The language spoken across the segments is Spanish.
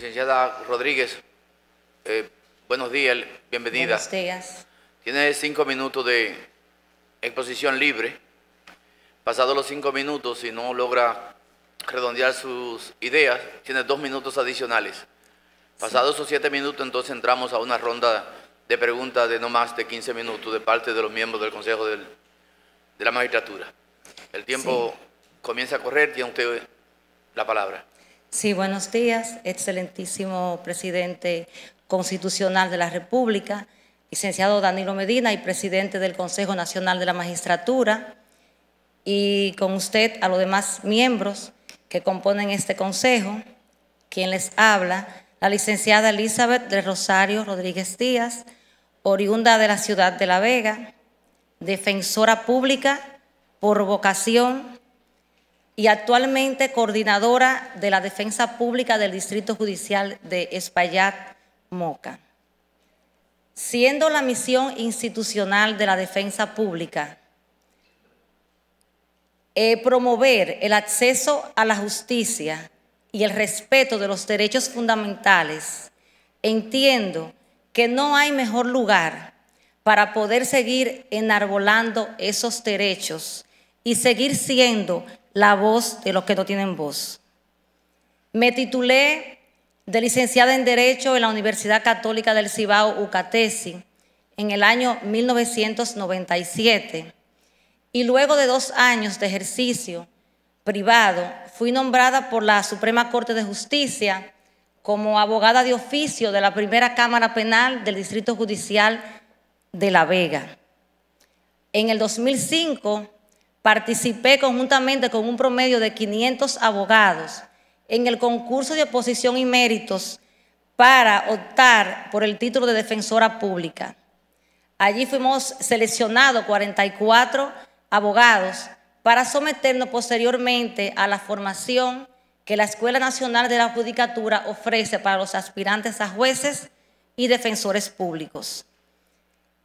Licenciada Rodríguez, buenos días, bienvenida. Buenos días. Tiene 5 minutos de exposición libre. Pasados los 5 minutos, si no logra redondear sus ideas, tiene 2 minutos adicionales. Pasados esos 7 minutos, entonces entramos a una ronda de preguntas de no más de 15 minutos de parte de los miembros del Consejo de la Magistratura. El tiempo comienza a correr, tiene usted la palabra. Sí, buenos días, excelentísimo presidente constitucional de la República, licenciado Danilo Medina y presidente del Consejo Nacional de la Magistratura, y con usted a los demás miembros que componen este consejo, quien les habla, la licenciada Elizabeth del Rosario Rodríguez Díaz, oriunda de la ciudad de La Vega, defensora pública por vocación y actualmente coordinadora de la Defensa Pública del Distrito Judicial de Espaillat, Moca. Siendo la misión institucional de la Defensa Pública promover el acceso a la justicia y el respeto de los derechos fundamentales, entiendo que no hay mejor lugar para poder seguir enarbolando esos derechos y seguir siendo la voz de los que no tienen voz. Me titulé de licenciada en Derecho en la Universidad Católica del Cibao, UCATESI, en el año 1997, y luego de 2 años de ejercicio privado, fui nombrada por la Suprema Corte de Justicia como abogada de oficio de la Primera Cámara Penal del Distrito Judicial de La Vega. En el 2005, participé conjuntamente con un promedio de 500 abogados en el concurso de oposición y méritos para optar por el título de defensora pública. Allí fuimos seleccionados 44 abogados para someternos posteriormente a la formación que la Escuela Nacional de la Judicatura ofrece para los aspirantes a jueces y defensores públicos.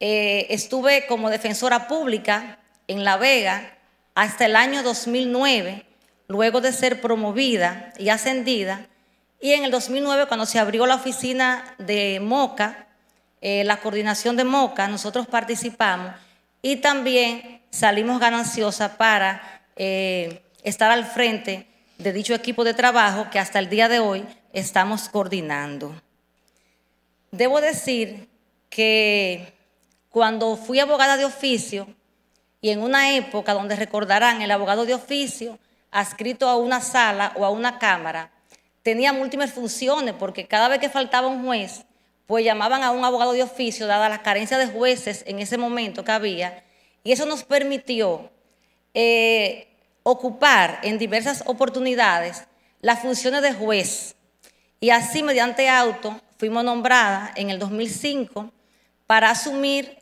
Estuve como defensora pública en La Vega hasta el año 2009, luego de ser promovida y ascendida, y en el 2009, cuando se abrió la oficina de Moca, la coordinación de Moca, nosotros participamos y también salimos gananciosas para estar al frente de dicho equipo de trabajo que hasta el día de hoy estamos coordinando. Debo decir que cuando fui abogada de oficio, y en una época donde recordarán el abogado de oficio adscrito a una sala o a una cámara, tenía múltiples funciones porque cada vez que faltaba un juez, pues llamaban a un abogado de oficio, dada la carencia de jueces en ese momento que había, y eso nos permitió ocupar en diversas oportunidades las funciones de juez. Y así, mediante auto, fuimos nombradas en el 2005 para asumir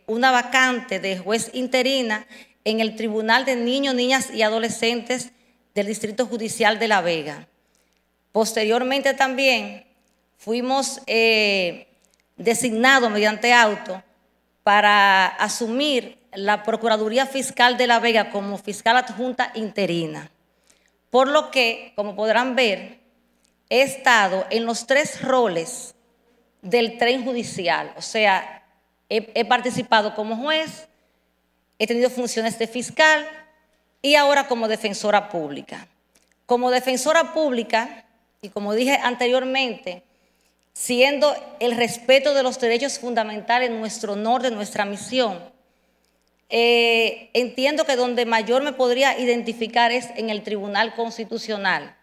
una vacante de juez interina en el Tribunal de Niños, Niñas y Adolescentes del Distrito Judicial de La Vega. Posteriormente también fuimos designados mediante auto para asumir la Procuraduría Fiscal de La Vega como fiscal adjunta interina. Por lo que, como podrán ver, he estado en los 3 roles del tren judicial, o sea, he participado como juez, he tenido funciones de fiscal y ahora como defensora pública. Como defensora pública, y como dije anteriormente, siendo el respeto de los derechos fundamentales nuestro norte, nuestra misión, entiendo que donde mayor me podría identificar es en el Tribunal Constitucional.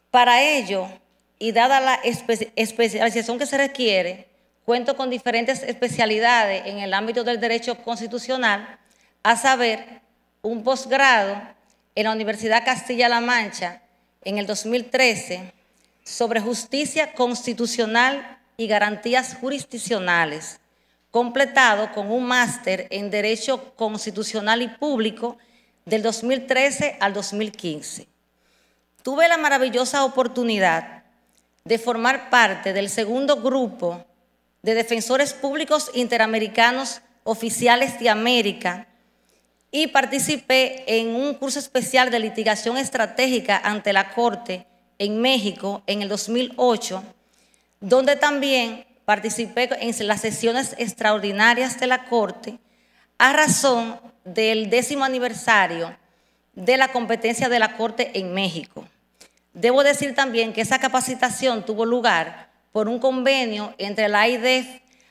Para ello, y dada la especialización que se requiere, cuento con diferentes especialidades en el ámbito del derecho constitucional, a saber, un posgrado en la Universidad Castilla-La Mancha en el 2013 sobre justicia constitucional y garantías jurisdiccionales, completado con un máster en Derecho Constitucional y Público del 2013 al 2015. Tuve la maravillosa oportunidad de formar parte del segundo grupo de defensores públicos interamericanos oficiales de América y participé en un curso especial de litigación estratégica ante la Corte en México en el 2008, donde también participé en las sesiones extraordinarias de la Corte a razón del 10º aniversario de la competencia de la Corte en México. Debo decir también que esa capacitación tuvo lugar por un convenio entre la AIDEF,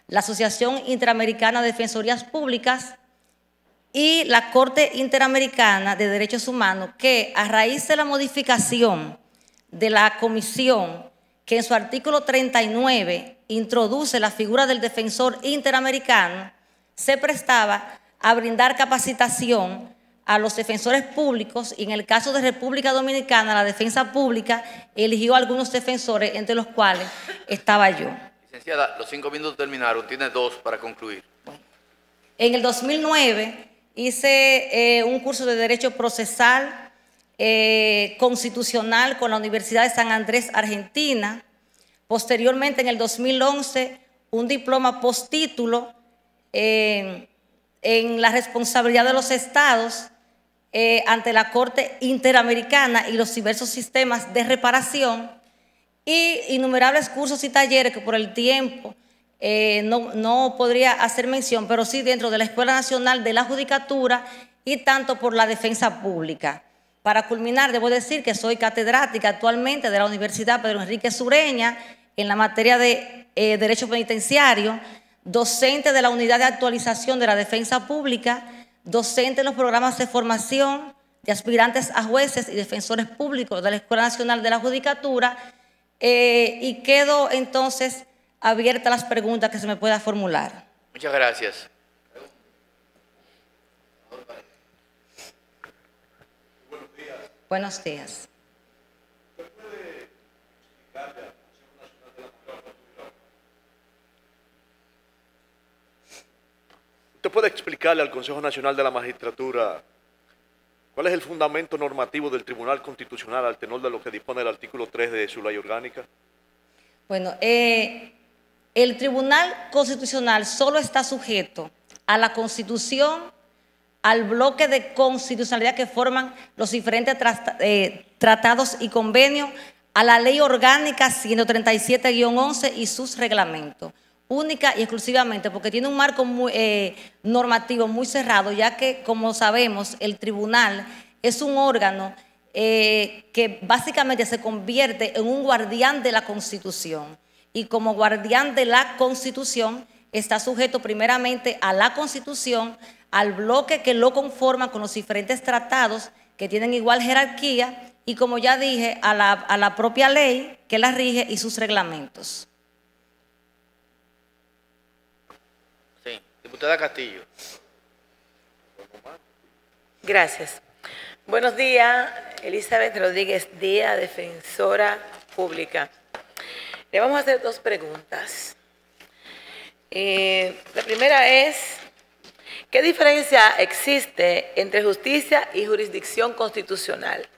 la Asociación Interamericana de Defensorías Públicas, y la Corte Interamericana de Derechos Humanos, que a raíz de la modificación de la Comisión, que en su artículo 39 introduce la figura del defensor interamericano, se prestaba a brindar capacitación a los defensores públicos, y en el caso de República Dominicana, la defensa pública eligió a algunos defensores, entre los cuales estaba yo. Licenciada, los 5 minutos terminaron, tiene 2 para concluir. Bueno, en el 2009 hice un curso de Derecho Procesal Constitucional con la Universidad de San Andrés, Argentina. Posteriormente, en el 2011, un diploma postítulo en la responsabilidad de los estados ante la Corte Interamericana y los diversos sistemas de reparación, y innumerables cursos y talleres que por el tiempo no podría hacer mención, pero sí dentro de la Escuela Nacional de la Judicatura y tanto por la defensa pública. Para culminar, debo decir que soy catedrática actualmente de la Universidad Pedro Enrique Sureña en la materia de Derecho Penitenciario, docente de la Unidad de Actualización de la Defensa Pública, docente en los programas de formación de aspirantes a jueces y defensores públicos de la Escuela Nacional de la Judicatura, y quedo entonces abierta a las preguntas que se me pueda formular. Muchas gracias. Buenos días. ¿Usted puede explicarle al Consejo Nacional de la Magistratura cuál es el fundamento normativo del Tribunal Constitucional al tenor de lo que dispone el artículo 3 de su ley orgánica? Bueno, el Tribunal Constitucional solo está sujeto a la Constitución, al bloque de constitucionalidad que forman los diferentes tratados y convenios, a la Ley Orgánica 137-11 y sus reglamentos, única y exclusivamente porque tiene un marco normativo muy cerrado, ya que, como sabemos, el tribunal es un órgano que básicamente se convierte en un guardián de la Constitución, y como guardián de la Constitución está sujeto primeramente a la Constitución, al bloque que lo conforma con los diferentes tratados que tienen igual jerarquía, y como ya dije, a la propia ley que la rige y sus reglamentos. Sí, diputada Castillo. Gracias. Buenos días, Elizabeth Rodríguez Díaz, defensora pública. Le vamos a hacer 2 preguntas. La primera es, ¿qué diferencia existe entre justicia y jurisdicción constitucional?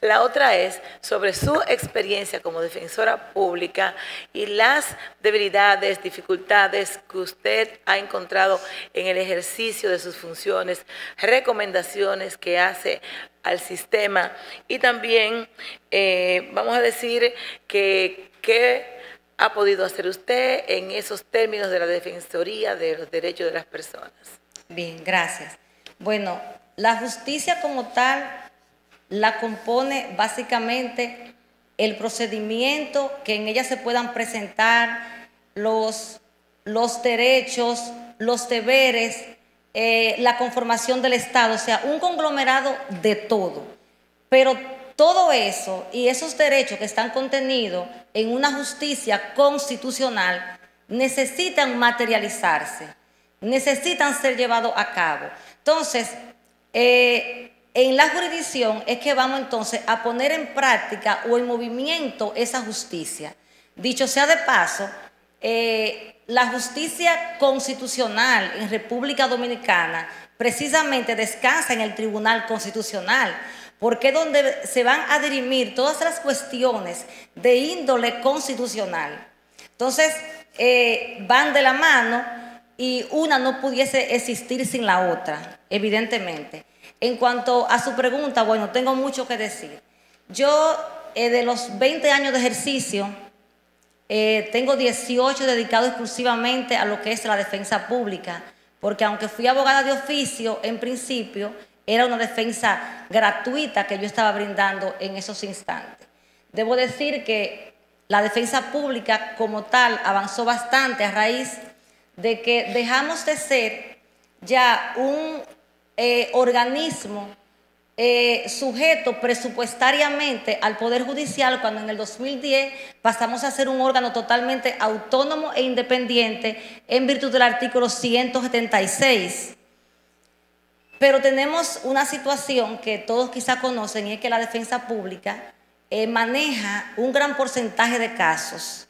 La otra es sobre su experiencia como defensora pública y las debilidades, dificultades que usted ha encontrado en el ejercicio de sus funciones, recomendaciones que hace al sistema, y también vamos a decir que qué ha podido hacer usted en esos términos de la defensoría de los derechos de las personas. Bien, gracias. Bueno, la justicia como tal la compone básicamente el procedimiento que en ella se puedan presentar los derechos, los deberes, la conformación del Estado, o sea, un conglomerado de todo. Pero todo eso y esos derechos que están contenidos en una justicia constitucional necesitan materializarse, necesitan ser llevados a cabo. Entonces, en la jurisdicción es que vamos entonces a poner en práctica o en movimiento esa justicia. Dicho sea de paso, la justicia constitucional en República Dominicana precisamente descansa en el Tribunal Constitucional, porque es donde se van a dirimir todas las cuestiones de índole constitucional. Entonces, van de la mano y una no pudiese existir sin la otra, evidentemente. En cuanto a su pregunta, bueno, tengo mucho que decir. Yo de los 20 años de ejercicio, tengo 18 dedicados exclusivamente a lo que es la defensa pública, porque aunque fui abogada de oficio, en principio era una defensa gratuita que yo estaba brindando en esos instantes. Debo decir que la defensa pública como tal avanzó bastante a raíz de que dejamos de ser ya un organismo sujeto presupuestariamente al Poder Judicial, cuando en el 2010 pasamos a ser un órgano totalmente autónomo e independiente en virtud del artículo 176. Pero tenemos una situación que todos quizá conocen, y es que la defensa pública maneja un gran porcentaje de casos.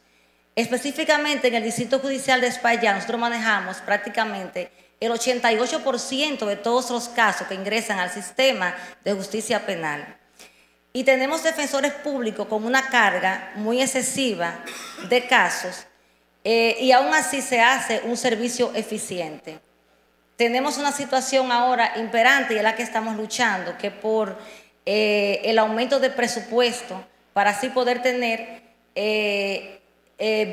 Específicamente en el Distrito Judicial de Espaillat nosotros manejamos prácticamente el 88% de todos los casos que ingresan al sistema de justicia penal. Y tenemos defensores públicos con una carga muy excesiva de casos y aún así se hace un servicio eficiente. Tenemos una situación ahora imperante y es la que estamos luchando, que por el aumento de presupuesto para así poder tener,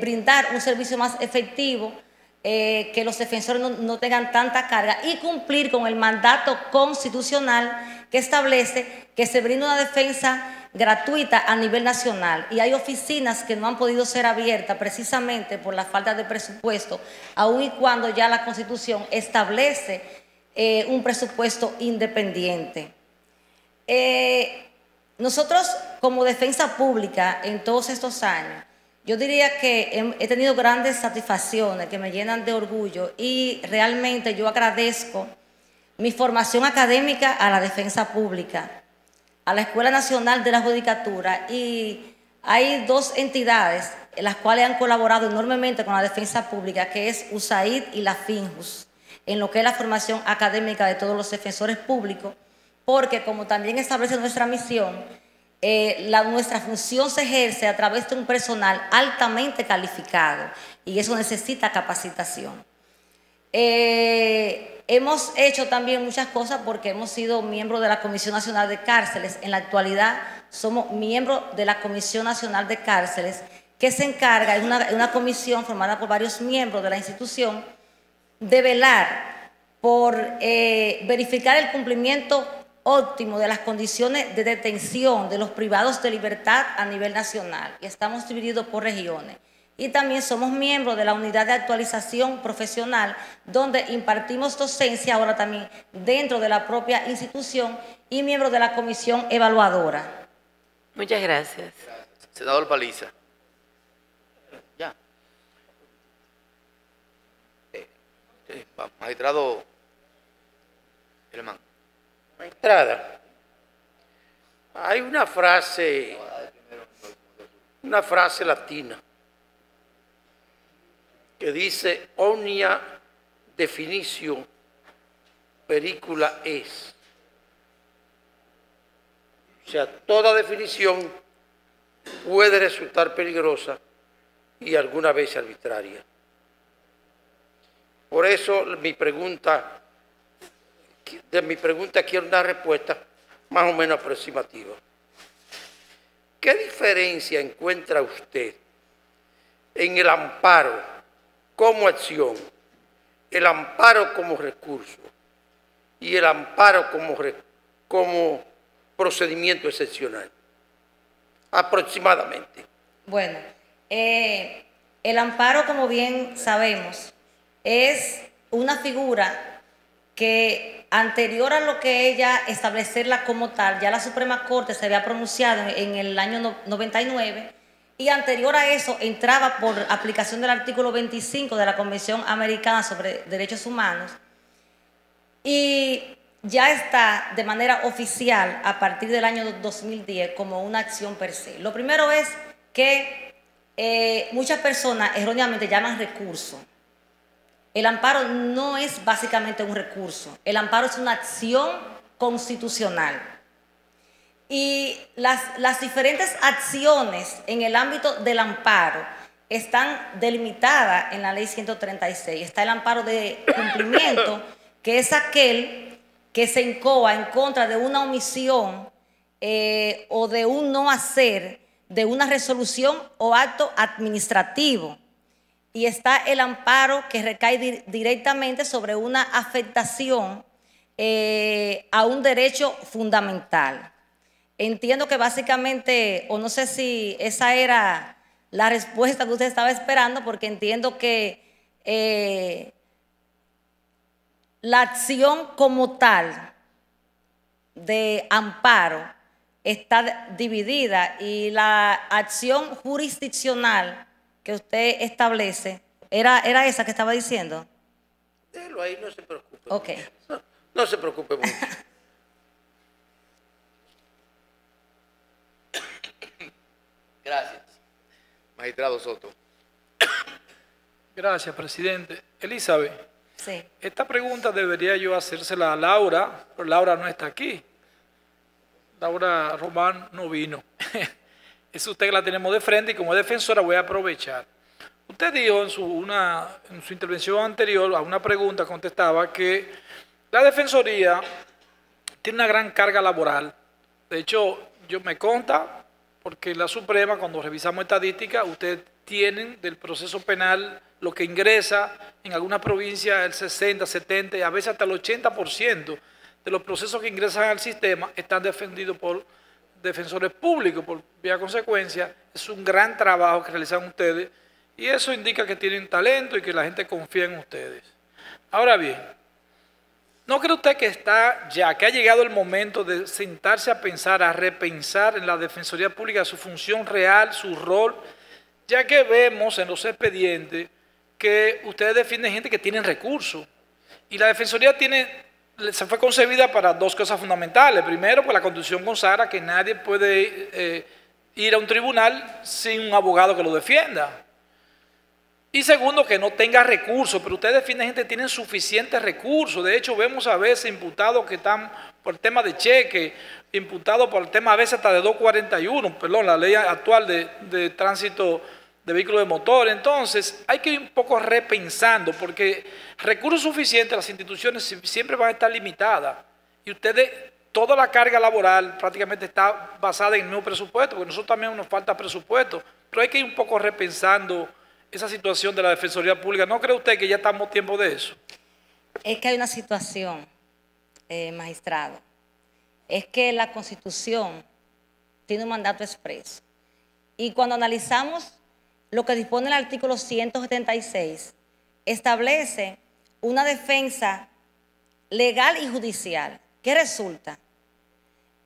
brindar un servicio más efectivo, que los defensores no tengan tanta carga y cumplir con el mandato constitucional que establece que se brinda una defensa gratuita a nivel nacional. Y hay oficinas que no han podido ser abiertas precisamente por la falta de presupuesto, aun y cuando ya la Constitución establece un presupuesto independiente. Nosotros como defensa pública en todos estos años, yo diría que he tenido grandes satisfacciones que me llenan de orgullo y realmente yo agradezco mi formación académica a la defensa pública, a la Escuela Nacional de la Judicatura, y hay dos entidades en las cuales han colaborado enormemente con la defensa pública, que es USAID y la FINJUS, en lo que es la formación académica de todos los defensores públicos, porque como también establece nuestra misión, nuestra función se ejerce a través de un personal altamente calificado y eso necesita capacitación. Hemos hecho también muchas cosas porque hemos sido miembros de la Comisión Nacional de Cárceles. En la actualidad somos miembros de la Comisión Nacional de Cárceles, que se encarga, es una comisión formada por varios miembros de la institución, de velar por verificar el cumplimiento óptimo de las condiciones de detención de los privados de libertad a nivel nacional, y estamos divididos por regiones. Y también somos miembros de la unidad de actualización profesional, donde impartimos docencia ahora también dentro de la propia institución, y miembros de la comisión evaluadora. Muchas gracias. Senador Paliza. Ya. Magistrado Germán. Magistrada, hay una frase latina que dice omnia definitio pericula es. O sea, toda definición puede resultar peligrosa y alguna vez arbitraria. Por eso de mi pregunta quiero una respuesta más o menos aproximativa. ¿Qué diferencia encuentra usted en el amparo como acción, el amparo como recurso y el amparo como procedimiento excepcional? Aproximadamente. Bueno, el amparo, como bien sabemos, es una figura que anterior a lo que ella establecerla como tal, ya la Suprema Corte se había pronunciado en el año 99, y anterior a eso entraba por aplicación del artículo 25 de la Convención Americana sobre Derechos Humanos, y ya está de manera oficial a partir del año 2010 como una acción per se. Lo primero es que muchas personas erróneamente llaman recurso. El amparo no es básicamente un recurso, el amparo es una acción constitucional. Y las diferentes acciones en el ámbito del amparo están delimitadas en la Ley 136. Está el amparo de cumplimiento, que es aquel que se incoa en contra de una omisión o de un no hacer de una resolución o acto administrativo. Y está el amparo que recae directamente sobre una afectación a un derecho fundamental. Entiendo que básicamente, o no sé si esa era la respuesta que usted estaba esperando, porque entiendo que la acción como tal de amparo está dividida y la acción jurisdiccional que usted establece, ¿era esa que estaba diciendo? Déjelo ahí, no se preocupe. Ok. No se preocupe mucho. Gracias. Magistrado Soto. Gracias, presidente. Elizabeth, Sí. esta pregunta debería yo hacérsela a Laura, pero Laura no está aquí. Laura Román no vino. Es usted que la tenemos de frente y como defensora voy a aprovechar. Usted dijo en su intervención anterior a una pregunta, contestaba que la Defensoría tiene una gran carga laboral. De hecho, yo me consta, porque la Suprema, cuando revisamos estadísticas, ustedes tienen del proceso penal lo que ingresa en algunas provincias el 60, 70 y a veces hasta el 80% de los procesos que ingresan al sistema están defendidos por defensores públicos. Por vía consecuencia, es un gran trabajo que realizan ustedes y eso indica que tienen talento y que la gente confía en ustedes. Ahora bien, ¿no cree usted que que ha llegado el momento de sentarse a pensar, a repensar en la Defensoría Pública su función real, su rol, ya que vemos en los expedientes que ustedes defienden gente que tiene recursos y la Defensoría se fue concebida para dos cosas fundamentales? Primero, pues la Constitución consagra que nadie puede ir a un tribunal sin un abogado que lo defienda. Y segundo, que no tenga recursos, pero ustedes defienden gente que tiene suficientes recursos. De hecho, vemos a veces imputados que están por el tema de cheque, imputados por el tema a veces hasta de 241, perdón, la ley actual de tránsito de vehículos de motor. Entonces, hay que ir un poco repensando, porque recursos suficientes, las instituciones siempre van a estar limitadas. Y ustedes, toda la carga laboral prácticamente está basada en el mismo presupuesto, porque nosotros también nos falta presupuesto, pero hay que ir un poco repensando esa situación de la Defensoría Pública. ¿No cree usted que ya estamos a tiempo de eso? Es que hay una situación, magistrado, es que la Constitución tiene un mandato expreso. Y cuando analizamos lo que dispone el artículo 176, establece una defensa legal y judicial. ¿Qué resulta?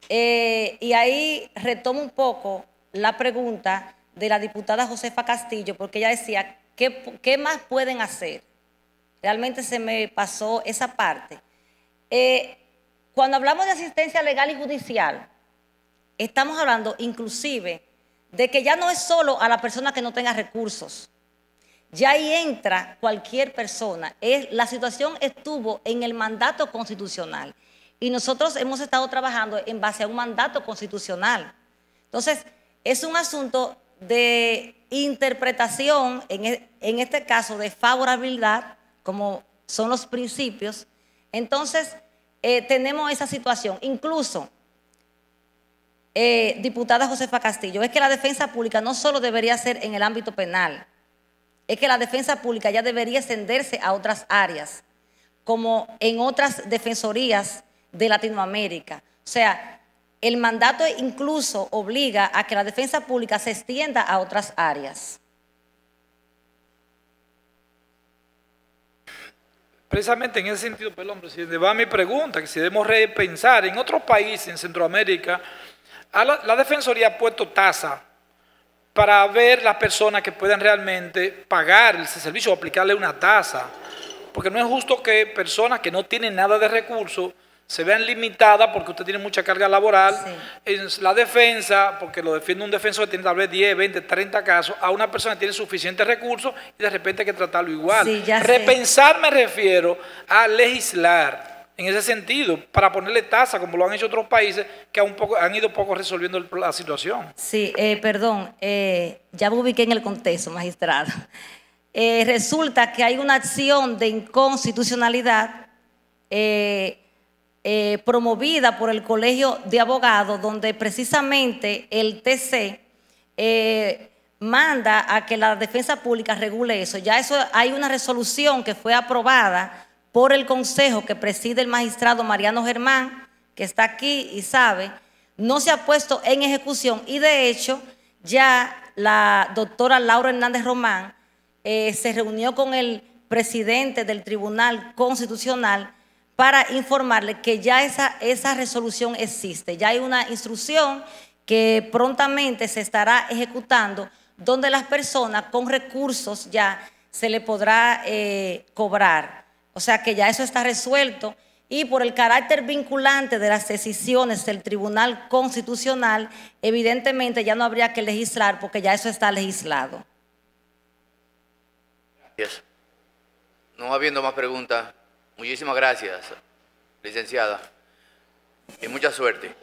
Y ahí retomo un poco la pregunta de la diputada Josefa Castillo, porque ella decía, ¿qué más pueden hacer? Realmente se me pasó esa parte. Cuando hablamos de asistencia legal y judicial, estamos hablando inclusive de que ya no es solo a la persona que no tenga recursos. Ya ahí entra cualquier persona. La situación estuvo en el mandato constitucional y nosotros hemos estado trabajando en base a un mandato constitucional. Entonces, es un asunto de interpretación, en este caso de favorabilidad, como son los principios. Entonces, tenemos esa situación. Incluso, diputada Josefa Castillo, es que la defensa pública no solo debería ser en el ámbito penal, es que la defensa pública ya debería extenderse a otras áreas, como en otras defensorías de Latinoamérica. O sea, el mandato incluso obliga a que la defensa pública se extienda a otras áreas. Precisamente en ese sentido, perdón, presidente, va mi pregunta, que si debemos repensar. En otros países, en Centroamérica, la Defensoría ha puesto tasa para ver las personas que puedan realmente pagar ese servicio o aplicarle una tasa. Porque no es justo que personas que no tienen nada de recursos se vean limitadas porque usted tiene mucha carga laboral. Sí. En la defensa, porque lo defiende un defensor que tiene tal vez 10, 20, 30 casos, a una persona que tiene suficientes recursos y de repente hay que tratarlo igual. Sí, repensar me refiero a legislar en ese sentido, para ponerle tasa, como lo han hecho otros países que han ido poco resolviendo la situación. Sí, perdón, ya me ubiqué en el contexto, magistrado. Resulta que hay una acción de inconstitucionalidad promovida por el Colegio de Abogados, donde precisamente el TC manda a que la defensa pública regule eso. Ya eso hay una resolución que fue aprobada por el Consejo que preside el magistrado Mariano Germán, que está aquí y sabe, no se ha puesto en ejecución y de hecho ya la doctora Laura Hernández Román se reunió con el presidente del Tribunal Constitucional para informarle que ya esa resolución existe. Ya hay una instrucción que prontamente se estará ejecutando donde las personas con recursos ya se le podrá cobrar. O sea que ya eso está resuelto y por el carácter vinculante de las decisiones del Tribunal Constitucional, evidentemente ya no habría que legislar porque ya eso está legislado. Gracias. No habiendo más preguntas, muchísimas gracias, licenciada, y mucha suerte.